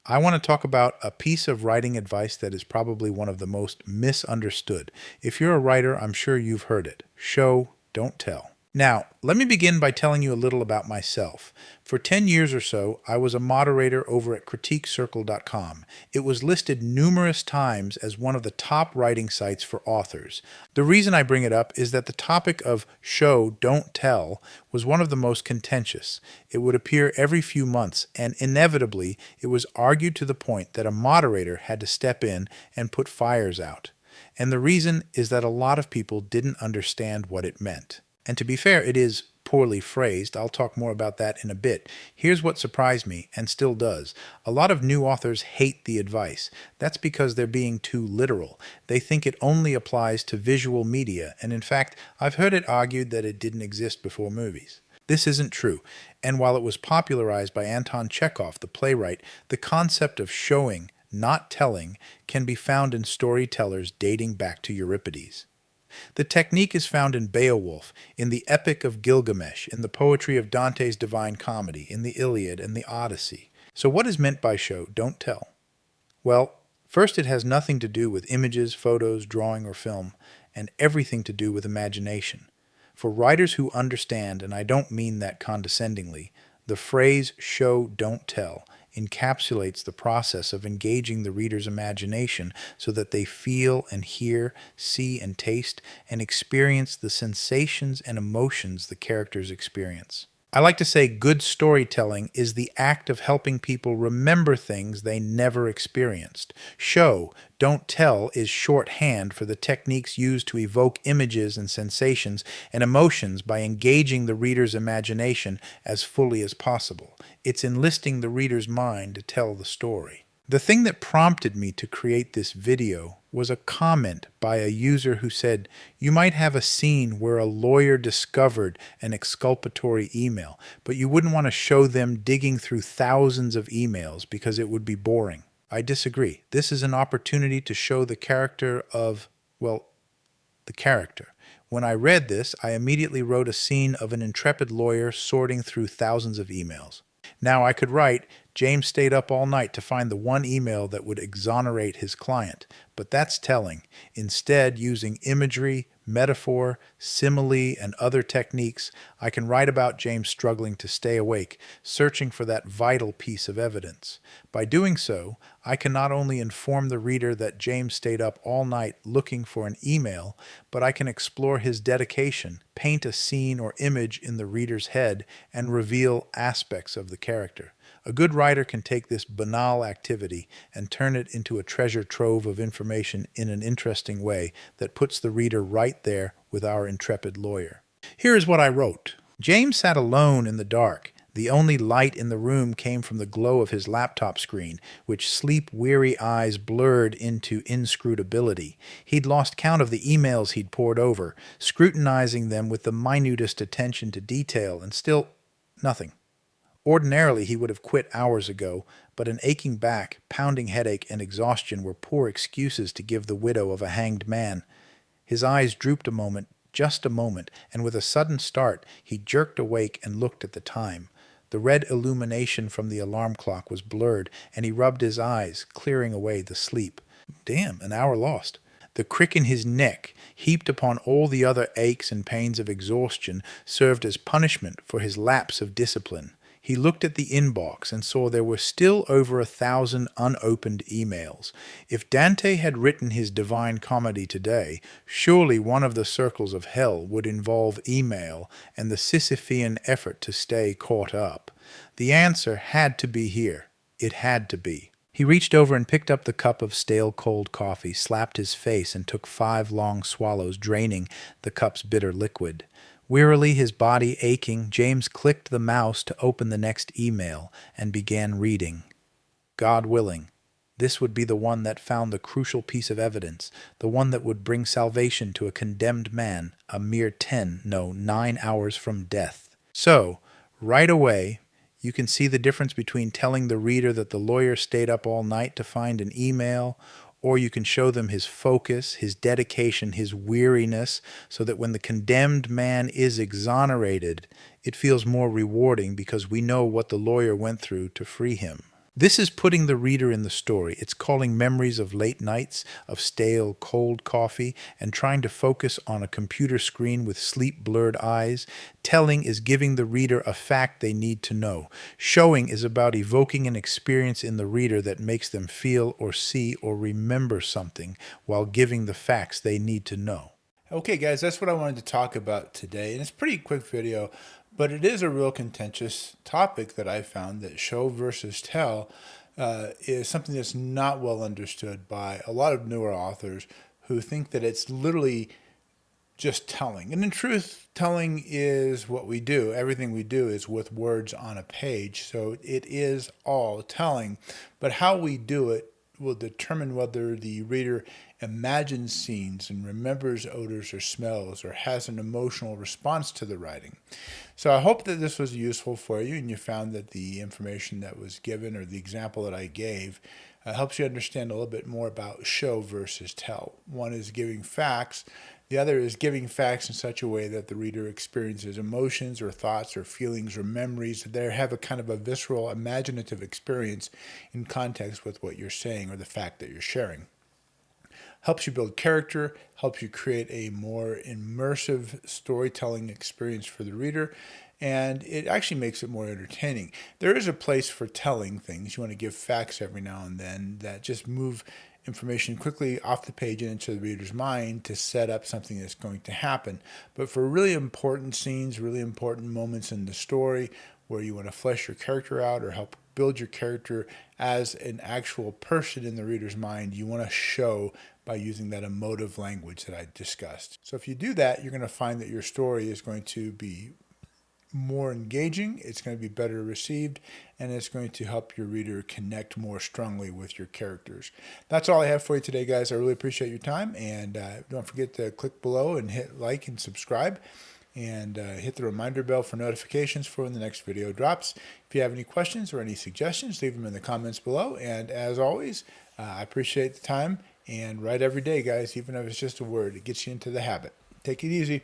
I want to talk about a piece of writing advice that is probably one of the most misunderstood. If you're a writer, I'm sure you've heard it. Show, don't tell. Now, let me begin by telling you a little about myself. For 10 years or so, I was a moderator over at critiquecircle.com. It was listed numerous times as one of the top writing sites for authors. The reason I bring it up is that the topic of show, don't tell was one of the most contentious. It would appear every few months, and inevitably, it was argued to the point that a moderator had to step in and put fires out. And the reason is that a lot of people didn't understand what it meant. And to be fair, it is poorly phrased. I'll talk more about that in a bit. Here's what surprised me, and still does. A lot of new authors hate the advice. That's because they're being too literal. They think it only applies to visual media, and in fact, I've heard it argued that it didn't exist before movies. This isn't true, and while it was popularized by Anton Chekhov, the playwright, the concept of showing, not telling, can be found in storytellers dating back to Euripides. The technique is found in Beowulf, in the Epic of Gilgamesh, in the poetry of Dante's Divine Comedy, in the Iliad and the Odyssey. So what is meant by show, don't tell? Well, first it has nothing to do with images, photos, drawing, or film, and everything to do with imagination. For writers who understand, and I don't mean that condescendingly, the phrase show, don't tell encapsulates the process of engaging the reader's imagination so that they feel and hear, see and taste, and experience the sensations and emotions the characters experience. I like to say good storytelling is the act of helping people remember things they never experienced. Show, don't tell is shorthand for the techniques used to evoke images and sensations and emotions by engaging the reader's imagination as fully as possible. It's enlisting the reader's mind to tell the story. The thing that prompted me to create this video was a comment by a user who said, you might have a scene where a lawyer discovered an exculpatory email, but you wouldn't want to show them digging through thousands of emails because it would be boring. I disagree. This is an opportunity to show the character of, well, the character. When I read this, I immediately wrote a scene of an intrepid lawyer sorting through thousands of emails. Now I could write, James stayed up all night to find the one email that would exonerate his client, but that's telling. Instead, using imagery, metaphor, simile, and other techniques, I can write about James struggling to stay awake, searching for that vital piece of evidence. By doing so, I can not only inform the reader that James stayed up all night looking for an email, but I can explore his dedication, paint a scene or image in the reader's head, and reveal aspects of the character. A good writer can take this banal activity and turn it into a treasure trove of information in an interesting way that puts the reader right there with our intrepid lawyer. Here is what I wrote. James sat alone in the dark. The only light in the room came from the glow of his laptop screen, which sleep-weary eyes blurred into inscrutability. He'd lost count of the emails he'd pored over, scrutinizing them with the minutest attention to detail, and still nothing. Ordinarily, he would have quit hours ago, but an aching back, pounding headache, and exhaustion were poor excuses to give the widow of a hanged man. His eyes drooped a moment, just a moment, and with a sudden start, he jerked awake and looked at the time. The red illumination from the alarm clock was blurred, and he rubbed his eyes, clearing away the sleep. Damn, an hour lost. The crick in his neck, heaped upon all the other aches and pains of exhaustion, served as punishment for his lapse of discipline. He looked at the inbox and saw there were still over 1,000 unopened emails. If Dante had written his Divine Comedy today, surely one of the circles of hell would involve email and the Sisyphean effort to stay caught up. The answer had to be here. It had to be. He reached over and picked up the cup of stale cold coffee, slapped his face, and took 5 long swallows, draining the cup's bitter liquid. Wearily, his body aching, James clicked the mouse to open the next email and began reading. God willing, this would be the one that found the crucial piece of evidence, the one that would bring salvation to a condemned man, a mere 9 hours from death. So, right away, you can see the difference between telling the reader that the lawyer stayed up all night to find an email, or you can show them his focus, his dedication, his weariness, so that when the condemned man is exonerated, it feels more rewarding because we know what the lawyer went through to free him. This is putting the reader in the story. It's calling memories of late nights, of stale, cold coffee, and trying to focus on a computer screen with sleep-blurred eyes. Telling is giving the reader a fact they need to know. Showing is about evoking an experience in the reader that makes them feel or see or remember something while giving the facts they need to know. Okay, guys, that's what I wanted to talk about today. And it's a pretty quick video, but it is a real contentious topic that I found, that show versus tell is something that's not well understood by a lot of newer authors who think that it's literally just telling. And in truth, telling is what we do. Everything we do is with words on a page. So it is all telling. But how we do it will determine whether the reader imagines scenes and remembers odors or smells or has an emotional response to the writing. So I hope that this was useful for you and you found that the information that was given, or the example that I gave, helps you understand a little bit more about show versus tell. One is giving facts. The other is giving facts in such a way that the reader experiences emotions or thoughts or feelings or memories. They have a kind of a visceral, imaginative experience in context with what you're saying or the fact that you're sharing. Helps you build character, helps you create a more immersive storytelling experience for the reader, and it actually makes it more entertaining. There is a place for telling things. You want to give facts every now and then that just move information quickly off the page and into the reader's mind to set up something that's going to happen. But for really important scenes, really important moments in the story where you want to flesh your character out or help build your character as an actual person in the reader's mind, you want to show by using that emotive language that I discussed. So if you do that, you're going to find that your story is going to be more engaging, it's going to be better received, and it's going to help your reader connect more strongly with your characters. That's all I have for you today, guys. I really appreciate your time, and don't forget to click below and hit like and subscribe, and hit the reminder bell for notifications for when the next video drops. If you have any questions or any suggestions, leave them in the comments below, and as always, I appreciate the time, and write every day, guys, even if it's just a word. It gets you into the habit. Take it easy.